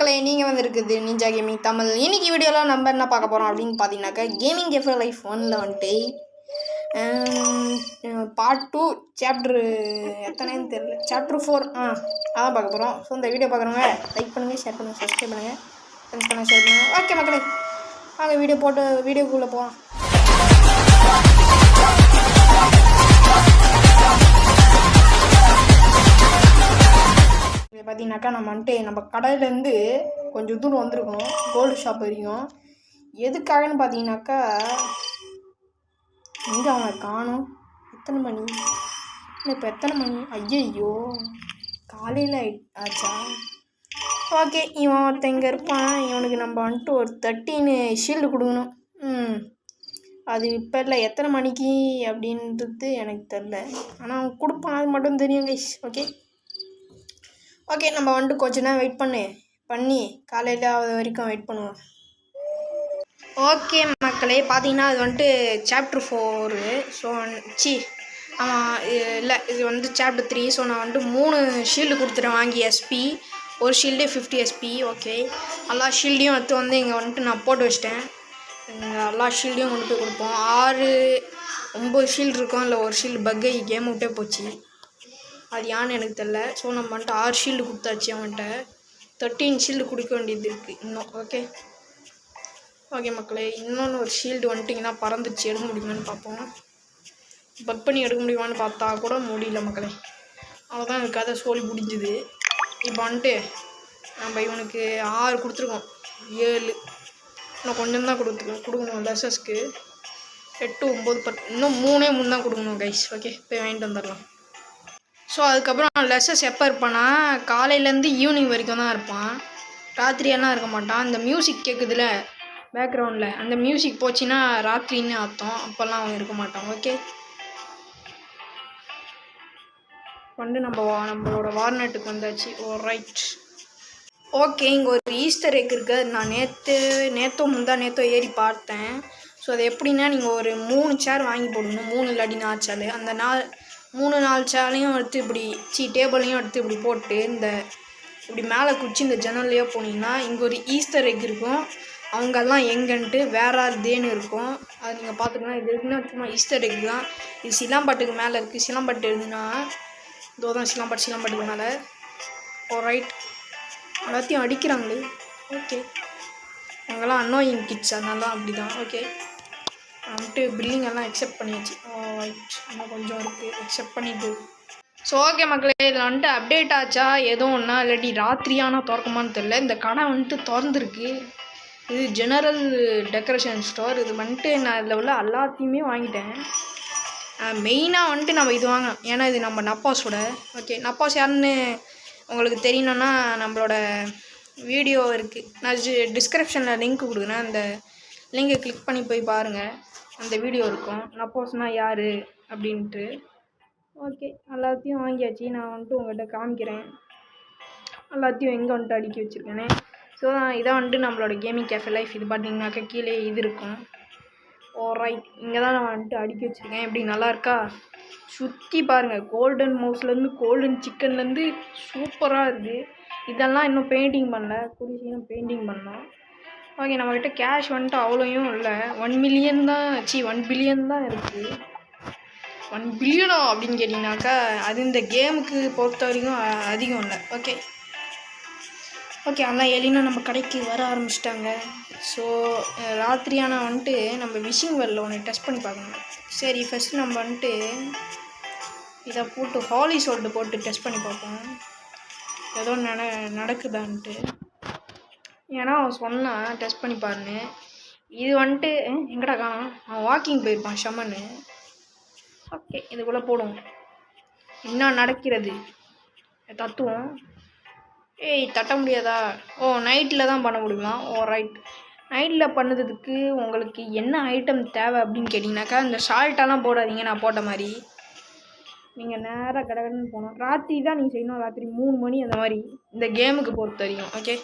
மக்களே, நீங்கள் வந்துருக்குது நிஞ்சா கேமிங் தமிழ். இன்றைக்கி வீடியோவில் நம்ம என்ன பார்க்க போகிறோம் அப்படின்னு பார்த்தீங்கன்னாக்கா, கேமிங் கேஃபே லைஃப் 1ல் வந்துட்டு பார்ட் 2 சாப்டர் எத்தனைன்னு தெரியல, சாப்டர் 4 அதான் பார்க்க போகிறோம். ஸோ இந்த வீடியோ பார்க்குறவங்க லைக் பண்ணுங்கள், ஷேர் பண்ணுங்கள், சப்ஸ்கிரைப் பண்ணுங்கள், ஃப்ரெண்ட்ஸ் பண்ண ஷேர் பண்ணுங்கள். ஓகே மக்களே, வாங்க வீடியோக்குள்ளே போகலாம். இதை பார்த்தீங்கன்னாக்கா நம்ம வந்துட்டு நம்ம கடையிலேருந்து கொஞ்சம் தூரம் வந்திருக்கோம், கோல்டு ஷாப் வரைக்கும். எதுக்காகன்னு பார்த்தீங்கன்னாக்கா, எங்கே அவனை காணும், எத்தனை மணி இப்போ எத்தனை மணி, ஐயோ காலையில் ஆச்சா. ஓகே, இவன் ஒருத்தன் இங்கே இருப்பான். இவனுக்கு நம்ம வந்துட்டு ஒரு 13 ஷீல்டு கொடுக்கணும். அது இப்போ இல்லை, எத்தனை மணிக்கு அப்படின்றது எனக்கு தெரில, ஆனால் அவன் கொடுப்பான், அது மட்டும் தெரியும் கைஸ். ஓகே நம்ம வந்துட்டு கொஞ்ச நேரம் வெயிட் பண்ணி காலையில் அது வரைக்கும் வெயிட் பண்ணுவோம். ஓகே மக்களே, பார்த்தீங்கன்னா அது வந்துட்டு சாப்டர் 4. ஸோ ஆமாம் இல்லை, இது வந்து சாப்டர் 3. ஸோ நான் வந்துட்டு 3 ஷீல்டு கொடுத்துட்டேன் வாங்கி, எஸ்பி ஒரு ஷீல்டே 50 எஸ்பி. ஓகே, எல்லா ஷீல்டையும் எடுத்து வந்து இங்கே வந்துட்டு நான் போட்டு வச்சிட்டேன். எல்லா ஷீல்டையும் கொண்டு போய் கொடுப்போம். 9 ஷீல்டு இருக்கும், இல்லை ஒரு ஷீல்டு பக்கை கேம் விட்டே போச்சு, அது யான்னு எனக்கு தெரில. ஸோ நம்ம வந்துட்டு 6 ஷீல்டு கொடுத்தாச்சு. அவன்கிட்ட 13 ஷீல்டு கொடுக்க வேண்டியது இருக்குது இன்னும். ஓகே மக்களே, இன்னொன்று ஒரு ஷீல்டு வந்துட்டிங்கன்னா பறந்துச்சு, எடுக்க முடியுமான்னு பார்ப்போம். பக் பண்ணி எடுக்க முடியுமான்னு பார்த்தா கூட முடியல மக்களே. அவ்வளோதான், எனக்கு கதை சோழி முடிஞ்சுது. இப்போ வந்துட்டு நம்ம இவனுக்கு 6 கொடுத்துருக்கோம், 7 இன்னும் கொஞ்சம் தான் கொடுக்கணும். லெசஸ்க்கு 8, 9, 10, இன்னும் 3 தான் கொடுக்கணும் கைஸ். ஓகே, போய் வாங்கிட்டு வந்துடலாம். ஸோ அதுக்கப்புறம் லெசஸ் எப்போ இருப்பான்னா, காலையிலேருந்து ஈவினிங் வரைக்கும் தான் இருப்பான், ராத்திரியெல்லாம் இருக்க மாட்டான். இந்த மியூசிக் கேட்குதுல பேக்ரவுண்டில், அந்த மியூசிக் போச்சுன்னா ராத்திரின்னு அர்த்தம், அப்போல்லாம் அவன் இருக்க மாட்டான். ஓகே, வந்து நம்மளோட வார்நெட்டுக்கு வந்தாச்சு. ரைட். ஓகே, இங்கே ஒரு ஈஸ்டர் எக் இருக்குது. நான் நேற்றோ ஏறி பார்த்தேன். ஸோ அது எப்படின்னா, நீங்கள் ஒரு 3 சேர் வாங்கி போடணும், 3 இல்லாட்டி 4 சேர். அந்த 3-4 சேரையும் எடுத்து இப்படி டேபிளையும் எடுத்து இப்படி போட்டு இப்படி மேலே குச்சி இந்த ஜன்னல்லையோ போனீங்கன்னா இங்கே ஒரு ஈஸ்டர் எக் இருக்கும். அவங்கெல்லாம் எங்கன்ட்டு வேற தேன்னு இருக்கும், அது நீங்கள் பார்த்துக்கலாம். இது இருக்குன்னா சும்மா ஈஸ்டர் எக் தான். இது சிலாம்பாட்டுக்கு மேலே இருக்குது. சிலாம்பாட்டு இருந்துன்னா இதோ தான் சிலாம்பாட்டுக்கு மேலே. ரைட், எல்லாத்தையும் அடிக்கிறாங்களே. ஓகே, அவங்கெல்லாம் அன்னோயிங் கிட்ஸ், அதனால அப்படி தான். ஓகே, வந்துட்டு பில்லிங் எல்லாம் அக்செப்ட் பண்ணியாச்சு. ரைட், இன்னும் கொஞ்சம் இருக்குது, அக்செப்ட் பண்ணிட்டு. ஸோ ஓகே மக்களே, இதில் வந்துட்டு அப்டேட் ஆச்சா எதுவும் ஒன்றா, இல்லாட்டி ராத்திரியானா திறக்குமான்னு தெரில. இந்த கடை வந்துட்டு திறந்துருக்கு. இது ஜெனரல் டெக்கரேஷன் ஸ்டோர். இது வந்துட்டு நான் இதில் உள்ள எல்லாத்தையுமே வாங்கிட்டேன். மெயினாக வந்துட்டு நம்ம இது வாங்கணும், ஏன்னா இது நம்ம நப்பாஸோட. ஓகே, நப்பாஸ் யாருன்னு உங்களுக்கு தெரியணுன்னா நம்மளோட வீடியோ இருக்குது, நான் டிஸ்கிரிப்ஷனில் லிங்க் கொடுக்குறேன். அந்த லிங்கை கிளிக் பண்ணி போய் பாருங்கள், அந்த வீடியோ இருக்கும், நப்போஸ்னால் யார் அப்படின்ட்டு. ஓகே, எல்லாத்தையும் வாங்கியாச்சு. நான் வந்துட்டு உங்கள்கிட்ட காமிக்கிறேன் எல்லாத்தையும் எங்கே வந்துட்டு அடுக்கி வச்சுருக்கேனே. ஸோ இதான் வந்துட்டு நம்மளோட கேமிங் கேஃபே லைஃப். இது பார்த்தீங்கன்னாக்கா கீழே இது இருக்கும். ரைட், இங்கே தான் நான் வந்துட்டு அடுக்கி வச்சுருக்கேன். எப்படி நல்லா இருக்கா, சுற்றி பாருங்கள். கோல்டன் மவுஸ்லேருந்து கோல்டன் சிக்கன்லேருந்து சூப்பராக இருக்குது. இதெல்லாம் இன்னும் பெயிண்டிங் பண்ணல, குறிச்சியும் பெயிண்டிங் பண்ணலாம். ஓகே, நம்மக்கிட்ட கேஷ் வந்துட்டு அவ்வளோயும் இல்லை, 1 மில்லியன் தான், 1 பில்லியன் தான் இருக்குது. 1 பில்லியனா அப்படின்னு கேட்டிங்கனாக்கா, அது இந்த கேமுக்கு பொறுத்த வரைக்கும் அதிகம் இல்லை. ஓகே, அதான் எலினா நம்ம கடைக்கு வர ஆரம்பிச்சிட்டாங்க. ஸோ ராத்திரியான வந்துட்டு நம்ம விஷிங் வெல்ல ஒன்று டெஸ்ட் பண்ணி பார்க்கணும். சரி, ஃபஸ்ட்டு நம்ம வந்துட்டு இதை போட்டு ஹாலி சோல்ட்டு போட்டு டெஸ்ட் பண்ணி பார்ப்போம், ஏதோ நடக்குதான்ட்டு. ஏன்னா அவன் சொன்னான் டெஸ்ட் பண்ணி பாருன்னு. இது வந்துட்டு எங்கடா காணும், அவன் வாக்கிங் போயிருப்பான் ஷமன்னு. ஓகே, இதுக்குள்ளே போடுவோம், என்ன நடக்கிறது தத்துவம். தட்ட முடியாதா? நைட்டில் தான் பண்ண முடியுமா? ரைட், நைட்டில் பண்ணதுக்கு உங்களுக்கு என்ன ஐட்டம் தேவை அப்படின்னு கேட்டிங்கனாக்கா, இந்த சால்ட்டெல்லாம் போடாதீங்க, நான் போட்ட மாதிரி. நீங்கள் நேராக கடகடன்னு போகணும். ராத்திரி தான் நீங்கள் செய்யணும், ராத்திரி 3 மணி அந்த மாதிரி இந்த கேமுக்கு பொறுத்த வரைக்கும். ஓகே,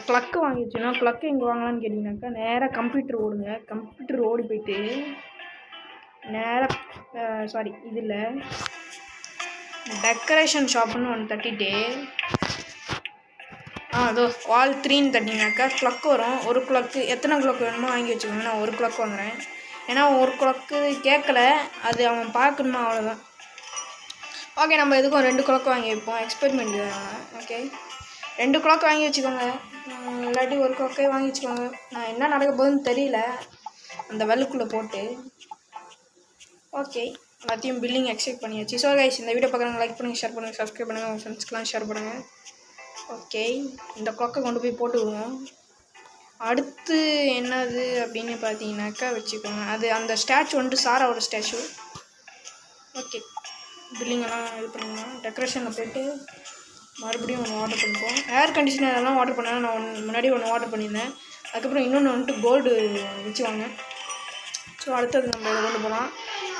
ப்ளக்கு வாங்கி வச்சுன்னா, ப்ளக்கு எங்கே வாங்கலான்னு கேட்டிங்கனாக்கா, நேராக கம்ப்யூட்டர் ஓடுங்க. கம்ப்யூட்டர் ஓடி போயிட்டு நேராக இதில் டெக்கரேஷன் ஷாப்புன்னு ஒன்று தட்டிட்டு அதோ வால் 3ன்னு தட்டிங்கனாக்கா க்ளக் வரும். ஒரு க்ளக்கு எத்தனை க்ளக் வேணுமோ வாங்கி வச்சுக்கோங்க. நான் ஒரு க்ளக் வாங்குறேன். ஏன்னா ஒரு க்ளக்கு கேட்கல, அது அவன் பார்க்கணுமா அவ்வளோதான். ஓகே, நம்ம எதுக்கும் 2 க்ளக் வாங்கி வைப்போம். எக்ஸ்பெரிமெண்ட் வேணும். ஓகே, 2 க்ளக் வாங்கி வச்சுக்கோங்க. இல்லாட்டி ஒரு க்ளக்கே வாங்கி வச்சுக்கோங்க. நான் என்ன நடக்க போகுதுன்னு தெரியல அந்த வெள்ளுக்குள்ளே போட்டு. ஓகே, எல்லாத்தையும் பில்லிங் எக்ஸெக்ட் பண்ணியாச்சு. ஸோ கைஸ், இந்த வீடியோ பார்க்குறவங்க லைக் பண்ணுங்கள், ஷேர் பண்ணுங்கள், சப்ஸ்கிரைப் பண்ணுங்கள், உங்கள் ஃப்ரெண்ட்ஸ்க்கெலாம் ஷேர் பண்ணுங்கள். ஓகே, இந்த க்ளக்கை கொண்டு போய் போட்டு விடுவோம். அடுத்து என்னது அப்படின்னு பார்த்தீங்கன்னாக்கா வச்சுக்கோங்க, அது அந்த ஸ்டாச்சு வந்துட்டு சாராவோட ஸ்டாச்சு. ஓகே, பில்லிங்கெல்லாம் இது பண்ணிக்கலாம். டெக்கரேஷனில் போய்ட்டு மறுபடியும் ஒன்று ஆர்டர் பண்ணிப்போம். ஏர் கண்டிஷனரெல்லாம் ஆர்டர் பண்ணேன். நான் முன்னாடி ஒன்று ஆர்டர் பண்ணியிருந்தேன். அதுக்கப்புறம் இன்னொன்று வந்துட்டு கோல்டு வச்சுவாங்க. ஸோ அடுத்தது நம்ம இதை கொண்டு போகலாம்.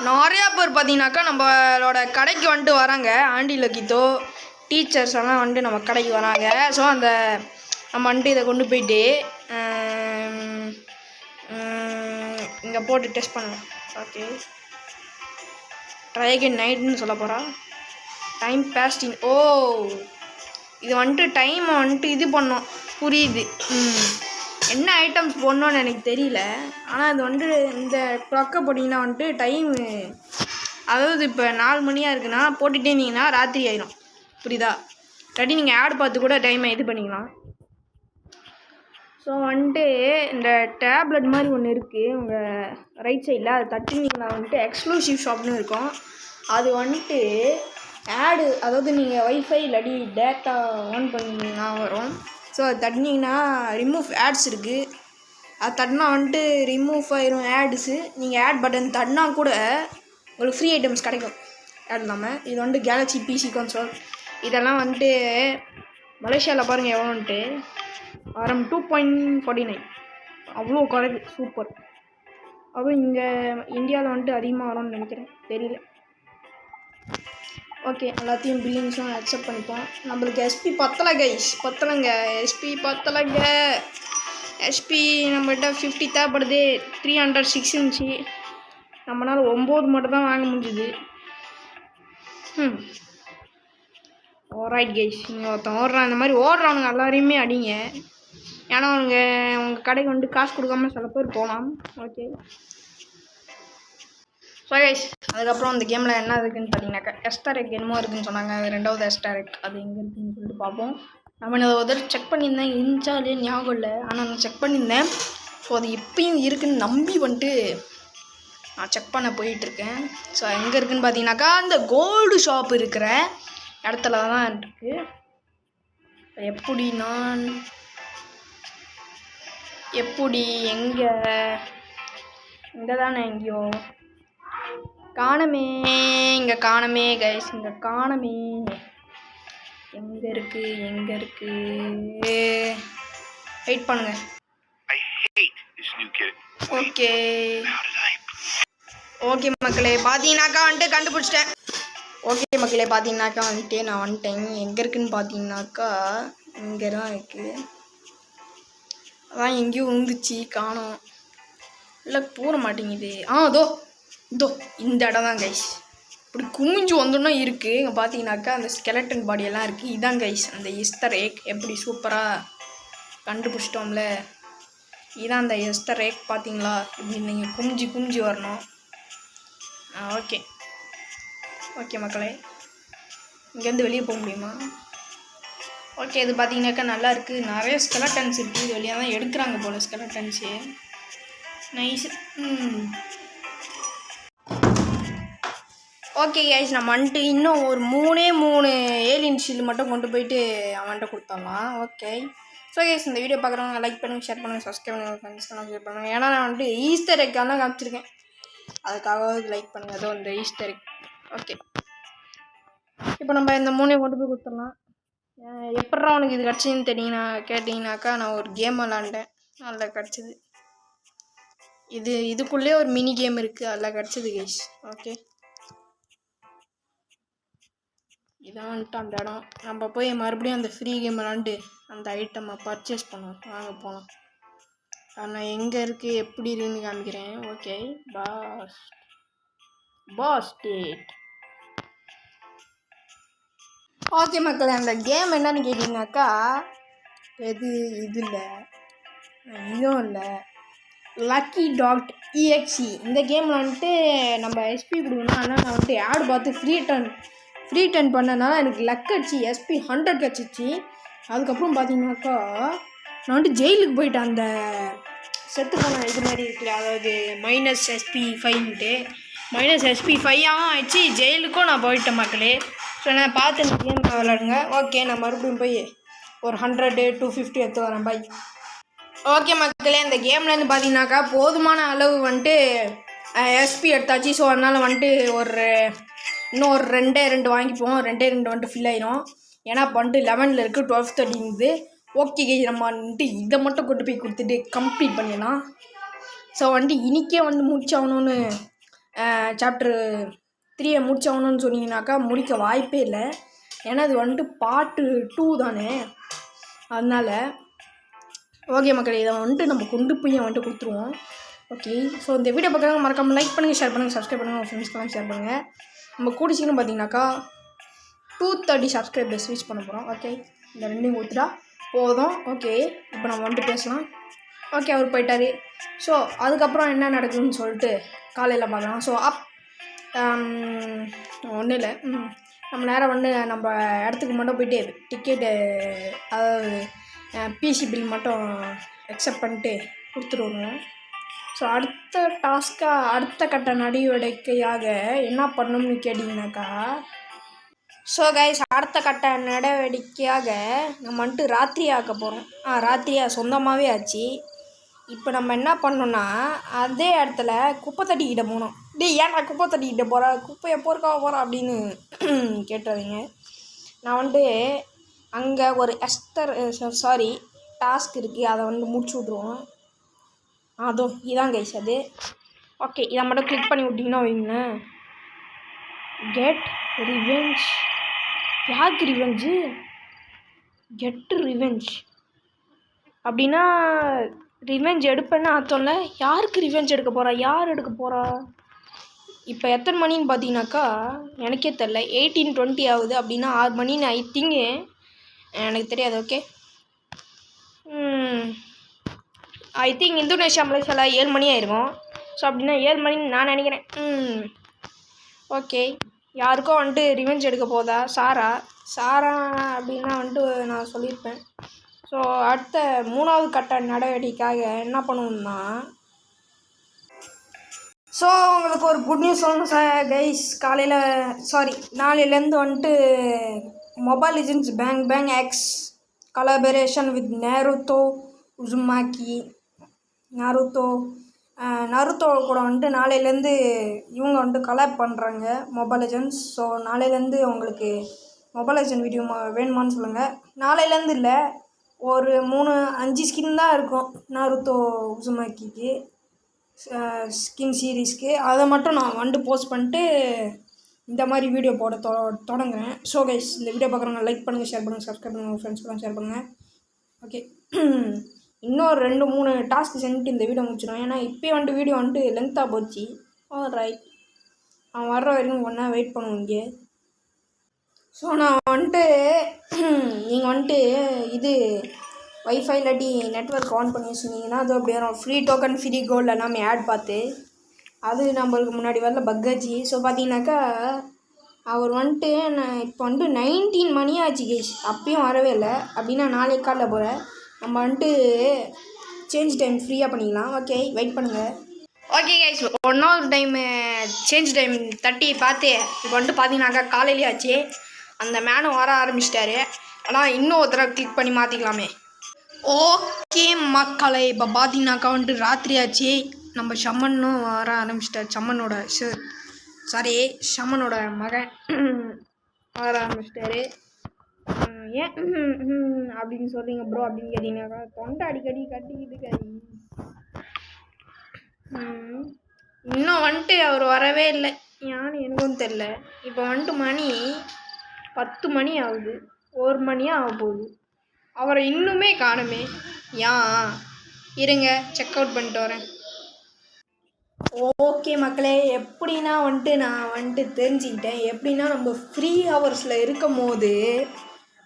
நிறையா பேர் பார்த்தீங்கன்னாக்கா நம்மளோட கடைக்கு வந்துட்டு வராங்க. ஆண்டி லக்கித்தோ டீச்சர்ஸ் எல்லாம் வந்துட்டு நம்ம கடைக்கு வராங்க. ஸோ அந்த நம்ம வந்துட்டு இதை கொண்டு போயிட்டு இங்கே போட்டு டெஸ்ட் பண்ணுவேன். ஓகே, ட்ரை அகைன் நைட்னு சொல்ல போகிறா. Time fasting. ஓ, இது வந்துட்டு டைமை வந்துட்டு இது பண்ணோம். புரியுது. என்ன ஐட்டம்ஸ் போடணுன்னு எனக்கு தெரியல. ஆனால் அது வந்துட்டு இந்த க்ளக்கை போட்டிங்கன்னா வந்துட்டு டைமு, அதாவது இப்போ 4 மணியாக இருக்குன்னா போட்டுகிட்டே இருந்தீங்கன்னா ராத்திரி ஆயிடும். புரியுதா? இல்லாட்டி நீங்கள் ஆட் பார்த்து கூட டைமை இது பண்ணிக்கலாம். ஸோ வந்துட்டு இந்த டேப்லெட் மாதிரி ஒன்று இருக்குது உங்கள் ரைட் சைடில். அதை தட்டினீங்கன்னா வந்துட்டு எக்ஸ்க்ளூசிவ் ஷாப்னு இருக்கும். அது வந்துட்டு ஆடு, அதாவது நீங்கள் வைஃபை இல்லாட்டி டேட்டா ஆன் பண்ணிங்கன்னா வரும். ஸோ அது தட்டினீங்கன்னா ரிமூவ் ஆட்ஸ் இருக்குது. அது தட்டினா வந்துட்டு ரிமூவ் ஆயிரும் ஆட்ஸு. நீங்கள் ஆட் பட்டன் தட்டினா கூட உங்களுக்கு ஃப்ரீ ஐட்டம்ஸ் கிடைக்கும் ஆட் இல்லாமல். இது வந்துட்டு கேலக்ஸி பிசி கன்சோல். இதெல்லாம் வந்துட்டு மலேசியாவில் பாருங்கள் எவ்வளோன்ட்டு. RM 2.49 அவ்வளோ குறைது. சூப்பர். அதுவும் இங்கே இந்தியாவில் வந்துட்டு அதிகமாக வரும்னு நினைக்கிறேன், தெரியல. ஓகே, எல்லாத்தையும் பில்லிங்ஸும் அக்செப்ட் பண்ணிப்போம். நம்மளுக்கு எஸ்பி பத்தலை கைஸ், பத்தலைங்க. எஸ்பி பத்தலைங்க. எஸ்பி நம்மகிட்ட 50 தேவைப்படுது. 306 இருந்துச்சு. நம்மளால் 9 மட்டும் தான் வாங்க முடிஞ்சுது. ஓரைட் கைஸ், நீங்கள் ஒருத்தன் ஓடுறான். இந்த மாதிரி ஓடுறவனுங்க எல்லாரையுமே அடிங்க. ஏன்னா அவங்க உங்கள் கடைக்கு வந்துட்டு காசு கொடுக்காம சில பேர் போகலாம். ஓகே, ஸோ கைஸ், அதுக்கப்புறம் அந்த கேமில் என்ன இருக்குதுன்னு பார்த்தீங்கன்னாக்கா எஸ்டாரெக் என்னமோ இருக்குதுன்னு சொன்னாங்க. அது 2வது எஸ்டாரெக். அது எங்கே இருக்குதுன்னு சொல்லிட்டு பார்ப்போம். நம்ம அதை ஒரு செக் பண்ணியிருந்தேன், இருந்துச்சாலே ஞாபகம் இல்லை. ஆனால் நான் செக் பண்ணியிருந்தேன். ஸோ அது இப்பயும் இருக்குதுன்னு நம்பி வந்துட்டு நான் செக் பண்ண போயிட்டுருக்கேன். ஸோ எங்கே இருக்குதுன்னு பார்த்தீங்கன்னாக்கா அந்த கோல்டு ஷாப் இருக்கிற இடத்துல தான் இருக்குது. எப்படி எங்கே தானே எங்கேயோ காணமே. இங்கே காணமே கைஸ், இங்கே காணமே. எங்கே இருக்குது வெயிட் பண்ணுங்க. ஓகே மக்களே, பார்த்தீங்கன்னாக்கா வந்துட்டு கண்டுபிடிச்சிட்டேன். ஓகே மக்களே, பார்த்தீங்கன்னாக்கா வந்துட்டு நான் வந்துட்டேன். எங்கே இருக்குதுன்னு பார்த்தீங்கன்னாக்கா இங்கே தான் இருக்குது. அதான் எங்கேயும் இருந்துச்சு, காணோம். இல்லை போட மாட்டேங்குது. இதோ இந்த இடம் தான் கைஸ். இப்படி குமிஞ்சு வந்தோன்னா இருக்குது. இங்கே பார்த்தீங்கன்னாக்கா அந்த ஸ்கெலட்டன் பாடியெல்லாம் இருக்குது. இதான் கைஸ் அந்த எஸ்டரேக். எப்படி சூப்பராக கண்டுபிடிச்சிட்டோம்ல. இதான் அந்த எஸ்டரேக். பார்த்தீங்களா? இப்படி நீங்கள் குமிஞ்சு வரணும். ஓகே மக்களே, இங்கேருந்து வெளியே போக முடியுமா? ஓகே, இது பார்த்தீங்கன்னாக்கா நல்லா இருக்குது. நிறைய ஸ்கெலட்டன்ஸ் இருக்குது. இது வழியாக தான் எடுக்கிறாங்க போல் ஸ்கெலட்டன்ஸு. நைஸ். ஓகே கைஸ், நம்ம வந்துட்டு இன்னும் ஒரு 3 ஏலியன் ஷீல்டு மட்டும் கொண்டு போயிட்டு அவன்கிட்ட கொடுத்துடலாம். ஓகே, ஸோ கைஸ், இந்த வீடியோ பார்க்குறவங்க லைக் பண்ணுங்கள், ஷேர் பண்ணுங்கள், சப்ஸ்கிரைப் பண்ணுங்கள், ஃப்ரெண்ட்ஸ்க்கெல்லாம் ஷேர் பண்ணுங்கள். ஏன்னா நான் வந்துட்டு ஈஸ்டர் எக்காக தான் காமிச்சிருக்கேன். அதுக்காக லைக் பண்ணுங்கள். அதோ இந்த ஈஸ்டர் எக். ஓகே, இப்போ நம்ம இந்த 3 கொண்டு போய் கொடுத்துடலாம். எப்பட்றா அவனுக்கு இது கிடச்சிதுன்னு கேட்டிங்கனாக்கா நான் ஒரு கேம் விளாண்டேன், அதில் கிடச்சிது. இதுக்குள்ளே ஒரு மினி கேம் இருக்குது, அதில் கிடச்சிது கைஸ். ஓகே, இதான் வந்துட்டு அந்த இடம். நம்ம போய் மறுபடியும் அந்த ஃப்ரீ கேம் விளாண்டு அந்த ஐட்டமை பர்ச்சேஸ் பண்ணுவோம். வாங்க போகலாம். நான் எங்கே இருக்குது எப்படி இருக்குன்னு காமிக்கிறேன். Okay, pass state. ஓகே மக்களே, அந்த கேம் என்னன்னு கேட்டிங்கனாக்கா எது இது இல்லை, இதுவும் இல்லை. லக்கி டாட் இஎக்ஸி இந்த கேமில் வந்துட்டு நம்ம எஸ்பி கொடுக்கணும். ஆனால் நான் வந்துட்டு ஆடு பார்த்து ஃப்ரீ டர்ன் பண்ணனால எனக்கு லக் அடிச்சு எஸ்பி 100 கிடச்சிச்சு. அதுக்கப்புறம் பார்த்தீங்கன்னாக்கா நான் வந்துட்டு ஜெயிலுக்கு போயிட்டேன். அந்த செத்து போன இது மாதிரி இருக்குல்ல, அதாவது -SP5ன்ட்டு -SP5 ஆகிடுச்சு. ஜெயிலுக்கும் நான் போயிட்டேன் மக்களே. ஸோ நான் பார்த்து இந்த கேம் விளாடுங்க. ஓகே, நான் மறுபடியும் போய் ஒரு 100 250 எடுத்து வரேன். பை. ஓகே மக்களே, இந்த கேம்லேருந்து பார்த்தீங்கன்னாக்கா போதுமான அளவு வந்துட்டு எஸ்பி எடுத்தாச்சு. ஸோ அதனால் வந்துட்டு இன்னும் ஒரு 2 வாங்கிப்போம். 2 வந்துட்டு ஃபில் ஆயிரும். ஏன்னா இப்போ வந்துட்டு 11ல் இருக்குது, 12 13 ஓகே நம்ம வந்துட்டு இதை மட்டும் கொண்டு போய் கொடுத்துட்டு கம்ப்ளீட் பண்ணிடலாம். ஸோ வந்துட்டு இன்றைக்கே வந்து முடிச்சாகணும்னு சாப்டர் 3 முடிச்சாகணும்னு சொன்னீங்கன்னாக்கா முடிக்க வாய்ப்பே இல்லை. ஏன்னா அது வந்துட்டு பார்ட் 2 தானே. அதனால் ஓகே மக்களே, இதை வந்துட்டு நம்ம கொண்டு போய் வந்துட்டு கொடுத்துருவோம். ஓகே, ஸோ இந்த வீடியோ பார்க்குறவங்க மறக்காமல் லைக் பண்ணுங்கள், ஷேர் பண்ணுங்கள், சப்ஸ்கிரைப் பண்ணுங்கள், உங்கள் ஃப்ரெண்ட்ஸ்க்கெல்லாம் ஷேர் பண்ணுங்கள். நம்ம கூட சீக்கிரம் பார்த்தீங்கன்னாக்கா 230 சப்ஸ்கிரைபர்ஸ் ரீச் பண்ண போகிறோம். ஓகே, இந்த 2 கொடுத்துட்டா போதும். ஓகே, இப்போ நம்ம வந்துட்டு பேசலாம். ஓகே, அவர் போயிட்டார். ஸோ அதுக்கப்புறம் என்ன நடக்குதுன்னு சொல்லிட்டு காலையில் பார்க்கலாம். ஸோ ஒன்றும் இல்லை, நம்ம நேரம் வந்து நம்ம இடத்துக்கு மட்டும் போயிட்டு டிக்கெட்டு, அதாவது பிசி பில் மட்டும் அக்செப்ட் பண்ணிட்டு கொடுத்துட்டு வருவோம். ஸோ அடுத்த கட்ட நடவடிக்கையாக என்ன பண்ணணும்னு கேட்டிங்கனாக்கா, ஸோ கைஸ் அடுத்த கட்ட நடவடிக்கையாக நம்ம வந்துட்டு ராத்திரி ஆக்க போகிறோம். ராத்திரியாக சொந்தமாகவே ஆச்சு. இப்போ நம்ம என்ன பண்ணோன்னா அதே இடத்துல குப்பை தட்டிக்கிட்ட போனோம். ஏன் நான் குப்பை தட்டிக்கிட்ட போகிறேன், குப்பையை பொறுக்க போகிறேன் அப்படின்னு கேட்டுறீங்க. நான் வந்துட்டு அங்கே ஒரு டாஸ்க் இருக்குது, அதை வந்து முடிச்சு விட்ருவோம். இதான் கைஸ் அது. ஓகே, இதை மட்டும் கிளிக் பண்ணி விட்டிங்கன்னா வைங்களேன், கெட் ரிவெஞ்ச். யாருக்கு ரிவெஞ்சு? கெட் ரிவெஞ்ச் அப்படின்னா ரிவெஞ்ச் எடுப்பேன்னு அர்த்தம்ல. யாருக்கு ரிவெஞ்ச் எடுக்க போகிறா, யார் எடுக்க போகிறா? இப்போ எத்தனை மணின்னு பார்த்தீங்கன்னாக்கா எனக்கே தெரில. 18:20 ஆகுது. அப்படின்னா 6 மணின்னு ஐ திங்க், எனக்கு தெரியாது. ஓகே, ஐ திங்க் இந்தோனேஷியா மலேசியாவில் 7 மணி ஆயிருக்கும். ஸோ அப்படின்னா 7 மணின்னு நான் நினைக்கிறேன். ஓகே, யாருக்கும் வந்துட்டு ரிவெஞ்ச் எடுக்க போதா? சாரா அப்படின்னா வந்துட்டு நான் சொல்லியிருப்பேன். ஸோ அடுத்த 3வது கட்ட நடவடிக்கையாக என்ன பண்ணுவோம்னா, ஸோ உங்களுக்கு ஒரு குட் நியூஸ் சொல்லணும் கைஸ். நாளையிலேருந்து வந்துட்டு mobile legends bang x collaboration with Naruto Uzumaki. Naruto கூட வந்துட்டு நாளையிலேருந்து இவங்க வந்துட்டு கொலாப் பண்ணுறாங்க மொபைல் லெஜெண்ட்ஸ். ஸோ நாளையிலேருந்து உங்களுக்கு மொபைல் லெஜெண்ட் வீடியோ வேணுமான்னு சொல்லுங்கள். நாளையிலேருந்து இல்லை, ஒரு 3-5 ஸ்கின் தான் இருக்கும் நருத்தோ உசுமாக்கிக்கு ஸ்கின் சீரீஸ்க்கு. அதை மட்டும் நான் வந்துட்டு போஸ்ட் பண்ணிட்டு இந்த மாதிரி வீடியோ போட தொடங்குறேன். ஸோ கைஸ், இந்த வீடியோ பார்க்குறவங்க லைக் பண்ணுங்கள், ஷேர் பண்ணுங்கள், சப்ஸ்கிரைப் பண்ணுங்கள், உங்கள் ஃப்ரெண்ட்ஸ்க்கெல்லாம் ஷேர் பண்ணுங்கள். ஓகே, இன்னொரு 2-3 டாஸ்க் செஞ்சுட்டு இந்த வீடியோ முடிச்சிடும். ஏன்னா இப்போயே வந்துட்டு வீடியோ வந்துட்டு லென்த்தாக போச்சு. ரைட், அவன் வர்ற வரைக்கும் ஒன்றா வெயிட் பண்ணுவோம் இங்கே. ஸோ நான் வந்துட்டு நீங்கள் வந்துட்டு இது வைஃபை இல்லாட்டி நெட்ஒர்க் ஆன் பண்ணி வச்சுருந்தீங்கன்னா அது அப்படி வரும். ஃப்ரீ டோக்கன், ஃப்ரீ கோல்டு எல்லாமே ஆட் பார்த்து அது நம்மளுக்கு முன்னாடி வரல பக்காச்சு. ஸோ பார்த்தீங்கன்னாக்கா அவர் வந்துட்டு நான் இப்போ வந்துட்டு 19 மணி ஆச்சு கேஸ், அப்பயும் வரவே இல்லை. அப்படின்னா நாளைக்கு காலைல போகிறேன். நம்ம வந்துட்டு சேஞ்ச் டைம் ஃப்ரீயாக பண்ணிக்கலாம். ஓகே, வெயிட் பண்ணுங்கள். Okay guys, 1 time change time 30 பார்த்து இப்போ வந்துட்டு பார்த்தீங்கன்னாக்கா காலையிலே ஆச்சு. அந்த மேனும் வர ஆரம்பிச்சிட்டாரு. ஆனால் இன்னும் ஒரு தடவை கிளிக் பண்ணி மாற்றிக்கலாமே. ஓகே மக்களை, இப்போ பார்த்தீங்கன்னாக்கா வந்துட்டு ராத்திரி ஆச்சு. நம்ம ஷம்மனும் வர ஆரம்பிச்சிட்டார். ஷம்மனோட மகன் வர ஆரம்பிச்சிட்டாரு. ஏன் அப்படின்னு சொல்கிறீங்க ப்ரோ அப்படின்னு கேட்டீங்கன்னாக்கா தொண்டை அடிக்கடி கட்டிக்கிட்டு இன்னும் வந்துட்டு அவர் வரவே இல்லை. ஏன்னு எனக்கும் தெரில. இப்போ வந்துட்டு மணி 10 மணி ஆகுது, 1 மணியாக ஆக போகுது. அவரை இன்னுமே காணுமே. இருங்க, செக் அவுட் பண்ணிட்டு வரேன். ஓகே மக்களே, எப்படின்னா வந்துட்டு நான் வந்துட்டு தெரிஞ்சுக்கிட்டேன். எப்படின்னா நம்ம ஃப்ரீ ஹவர்ஸில் இருக்கும் போது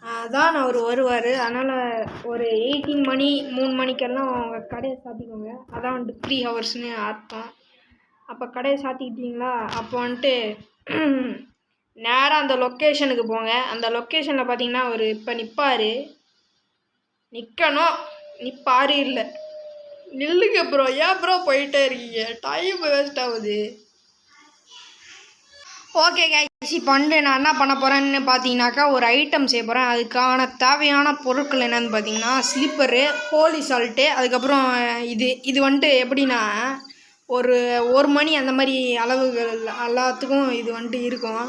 அதான் அவர் வருவார். அதனால் ஒரு 18 மணி 3 மணிக்கெல்லாம் அவங்க கடையை சாத்திக்கோங்க. அதான் வந்துட்டு 3 ஹவர்ஸ்னு அர்த்தம். அப்போ கடையை சாத்திக்கிட்டிங்களா, அப்போ வந்துட்டு நேராக அந்த லொக்கேஷனுக்கு போங்க. அந்த லொக்கேஷனில் பார்த்தீங்கன்னா அவர் இப்போ நிற்பார். நிற்கணும், நிற்பாரு இல்லை, நில்லுங்க ப்ரோ. ஏன் ப்ரோ போயிட்டே இருக்கீங்க, டைம் வேஸ்ட் ஆகுது. ஓகே கைஸ், இப்போ வந்து நான் என்ன பண்ண போகிறேன்னு பார்த்தீங்கன்னாக்கா ஒரு ஐட்டம் செய்ய போகிறேன். அதுக்கான தேவையான பொருட்கள் என்னென்னு பார்த்தீங்கன்னா ஸ்லிப்பரு, ஹோலி சால்ட்டு, அதுக்கப்புறம் இது வந்துட்டு எப்படின்னா ஒரு மணி அந்த மாதிரி அளவுகள் எல்லாத்துக்கும் இது வந்துட்டு இருக்கும்.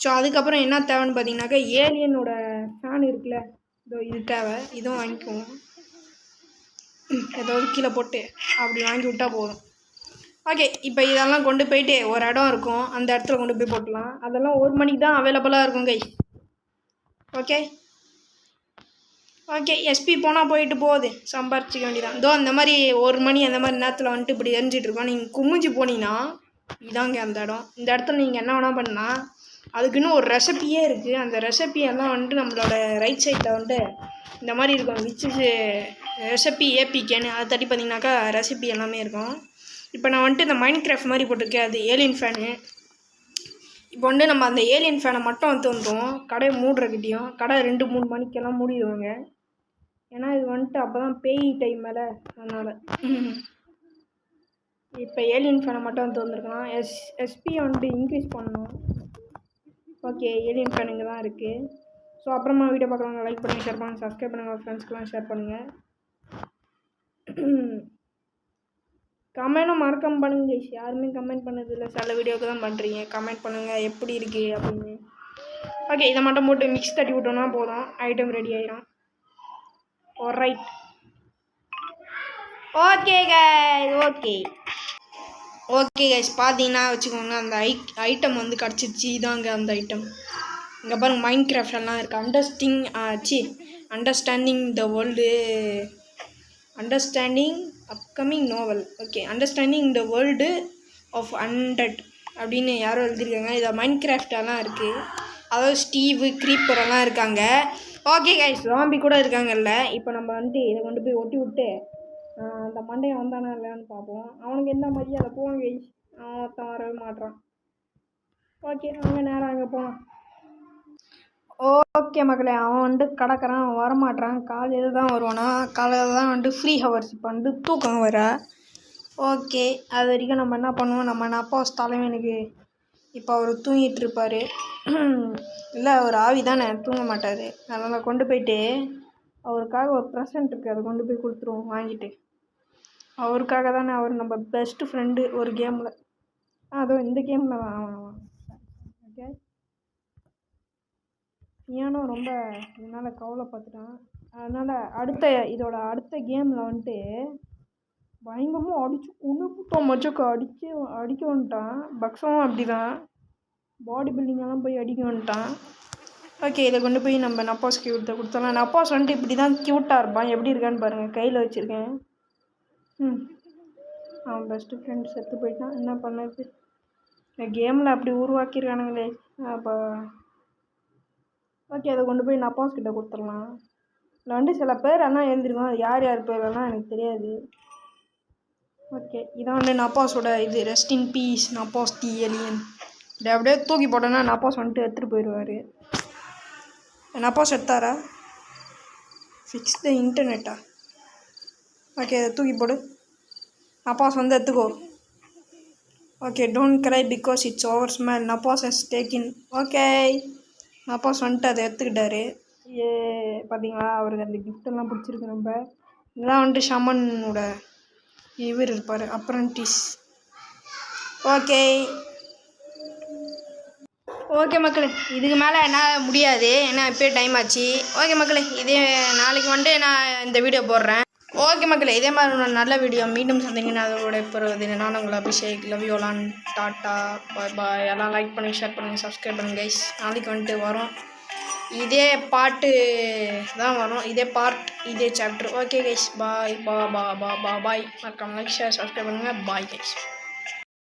ஸோ அதுக்கப்புறம் என்ன தேவைன்னு பார்த்தீங்கன்னாக்கா ஏலியனோட ஃபேன் இருக்குல்ல, இது தேவை. இதுவும் வாங்கிக்குவோம். ஏதாவது கீழே போட்டு அப்படி வாங்கி விட்டால் போதும். ஓகே, இப்போ இதெல்லாம் கொண்டு போயிட்டு ஒரு இடம் இருக்கும், அந்த இடத்துல கொண்டு போய் போட்டலாம். அதெல்லாம் 1 மணிக்கு தான் அவைலபிளாக இருக்கும் கை. ஓகே ஓகே, எஸ்பி போனால் போயிட்டு போகுது, சம்பாரிச்சிக்க வேண்டியதான். இதோ அந்த மாதிரி 1 மணி அந்த மாதிரி நேரத்தில் வந்துட்டு இப்படி எரிஞ்சிட்ருக்கோம். நீங்கள் குமிஞ்சு போனீங்கன்னா இதாங்க அந்த இடம். இந்த இடத்துல நீங்கள் என்ன வேணால் பண்ணால் அதுக்குன்னு ஒரு ரெசிப்பியே இருக்குது. அந்த ரெசிப்பியெல்லாம் வந்துட்டு நம்மளோட ரைட் சைடில் வந்துட்டு இந்த மாதிரி இருக்கும், விச் இஸ் ரெசிபி ஏபிகேன்னு. அதை தட்டி பார்த்தீங்கன்னாக்கா ரெசிபி எல்லாமே இருக்கும். இப்போ நான் வந்துட்டு இந்த மைண்ட் கிராஃப்ட் மாதிரி போட்டிருக்கேன், அது ஏலியன் ஃபேனு. இப்போ வந்து நம்ம அந்த ஏலியன் ஃபேனை மட்டும் வந்துடும் கடையை மூடுறக்கிட்டையும். கடை 2-3 மணிக்கெல்லாம் மூடிடுவாங்க. ஏன்னா இது வந்துட்டு அப்போ தான் பேய் டைம் மேலே, அதனால். இப்போ ஏலியன் ஃபேனை மட்டும் வந்து வந்துருக்கலாம். எஸ்பியை வந்துட்டு இன்க்ரீஸ் பண்ணணும். ஓகே, ஏலியன் ஃபேன் இங்கே தான் இருக்குது. ஸோ அப்புறமா வீடியோ பார்க்குறவங்க லைக் பண்ணுங்கள், ஷேர் பண்ணுங்கள், சப்ஸ்கிரைப் பண்ணுங்கள், ஃப்ரெண்ட்ஸ்க்கெலாம் ஷேர் பண்ணுங்கள். கமெண்ட்டும் மறக்காமல் பண்ணுங்க. யாருமே கமெண்ட் பண்ணதில்லை, சில வீடியோவுக்கு தான் பண்ணுறீங்க. கமெண்ட் பண்ணுங்கள் எப்படி இருக்குது அப்படின்னு. ஓகே, இதை மட்டும் போட்டு மிக்ஸ் தட்டி விட்டோம்னா போதும், ஐட்டம் ரெடி ஆயிடும். Right. Okay guys, okay guys, பார்த்தீங்கன்னா வச்சுக்கோங்க அந்த ஐட்டம் வந்து கிடச்சிருச்சு. இதாங்க அந்த ஐட்டம். இங்கே பாருங்கள் மைண்ட் கிராஃப்ட் எல்லாம் இருக்குது. Understanding the world, understanding upcoming novel. Okay, understanding the world of 100 அப்படின்னு யாரோ எழுதியிருக்காங்க. இதை மைண்ட் கிராஃப்டெல்லாம் இருக்குது. அதாவது ஸ்டீவு, க்ரீப்பர் எல்லாம் இருக்காங்க. ஓகே கைஸ், ஜாம்பி கூட இருக்காங்கல்ல. இப்போ நம்ம வந்துட்டு இதை கொண்டு போய் ஒட்டி விட்டு அந்த மண்டையை வந்தானா இல்லையான்னு பார்ப்போம். அவனுக்கு என்ன மரியாதை, போவான் கைஸ். அவன் ஒருத்தன் வரவே மாட்டான். ஓகே, அவங்க நேரம் அங்கே போவான். ஓகே மக்களே, அவன் வந்துட்டு கிடக்கிறான், அவன் வரமாட்டான். காலையில் தான் வருவானா, காலையில் தான் வந்துட்டு ஃப்ரீ ஹவர்ஸ். இப்போ வந்துட்டு தூக்கம் வர. ஓகே, அது வரைக்கும் நம்ம என்ன பண்ணுவோம், நம்ம அப்பாஸ் தலைவனுக்கு இப்போ அவர் தூங்கிட்டு இருப்பார். இல்லை, அவர் ஆவி தானே, தூங்க மாட்டார். அதனால் கொண்டு போயிட்டு அவருக்காக ஒரு ப்ரெசன்ட் இருக்குது, அதை கொண்டு போய் கொடுத்துருவோம் வாங்கிட்டு. அவருக்காக தானே, அவர் நம்ம பெஸ்ட்டு ஃப்ரெண்டு ஒரு கேமில். அதுவும் இந்த கேமில் தான். ஓகே, ஏனோ ரொம்ப இதனால் கவலைப்பட்டுட்டான். அதனால் இதோட அடுத்த கேமில் வந்துட்டு பயங்கரமாக அடித்து கொண்டு போட்டோம். மச்சக்கா அடிக்க வந்துட்டான். பக்ஸவும் அப்படி தான் பாடி பில்டிங்கெல்லாம் போய் அடிக்க வந்துட்டான். ஓகே, இதை கொண்டு போய் நம்ம நப்பாஸ் கொடுத்தலாம். நப்பாஸ் வந்துட்டு இப்படி தான் க்யூட்டாக இருப்பான். எப்படி இருக்கான்னு பாருங்கள், கையில் வச்சுருக்கேன். அவன் பெஸ்ட்டு ஃப்ரெண்ட் செத்து போயிட்டான், என்ன பண்ணுறது. இந்த கேமில் அப்படி உருவாக்கியிருக்கானுங்களே. அப்போ ஓகே, அதை கொண்டு போய் நப்பாஸ் கிட்ட கொடுத்துடலாம். இல்லை வந்துட்டு சில பேர் ஆனால் எழுந்திருக்கோம், அது யார் யார் பேரெல்லாம் எனக்கு தெரியாது. ஓகே, இதான் வந்து நப்பாஸோட இது, rest in peace Nappas the alien. இதை அப்படியே தூக்கி போட்டோன்னா நப்பாஸ் வந்துட்டு எடுத்துகிட்டு போயிடுவார். நப்பாஸ் எடுத்தாரா? Fix the இன்டர்நெட்டா? ஓகே, அதை தூக்கி போடு. நப்பாஸ் வந்து எடுத்துக்கோ. Okay, don't cry because it's over smell. Nappas has taken. Okay, Nappas வந்துட்டு அதை எடுத்துக்கிட்டாரு. பார்த்தீங்களா, அவருக்கு அந்த கிஃப்டெல்லாம் பிடிச்சிருக்கு. நம்ம இதெல்லாம் வந்துட்டு ஷமனோட இவர் இருப்பார், அப்ரண்டிஸ். ஓகே மக்களே, இதுக்கு மேலே என்ன முடியாது, ஏன்னா இப்போயே டைம் ஆச்சு. ஓகே மக்களே, இதே நாளைக்கு வந்துட்டு நான் இந்த வீடியோ போடுறேன். ஓகே மக்களே, இதே மாதிரி ஒரு நல்ல வீடியோ மீண்டும் சந்திங்கன்னா அதோட போகிறது. நான் உங்களை அபிஷேக், லவ் யூலான், டாட்டா, பாய் பாய். எல்லாம் லைக் பண்ணுங்கள், ஷேர் பண்ணுங்கள், சப்ஸ்கிரைப் பண்ணுங்கள் கைஸ். நாளைக்கு வந்துட்டு வரும் இதே பாட்டு தான் வரும், இதே பார்ட், இதே சாப்டர். ஓகே கைஸ், பாய் பாய். மறக்காம லைக், ஷேர், சப்ஸ்கிரைப் பண்ணுங்கள். Bye guys.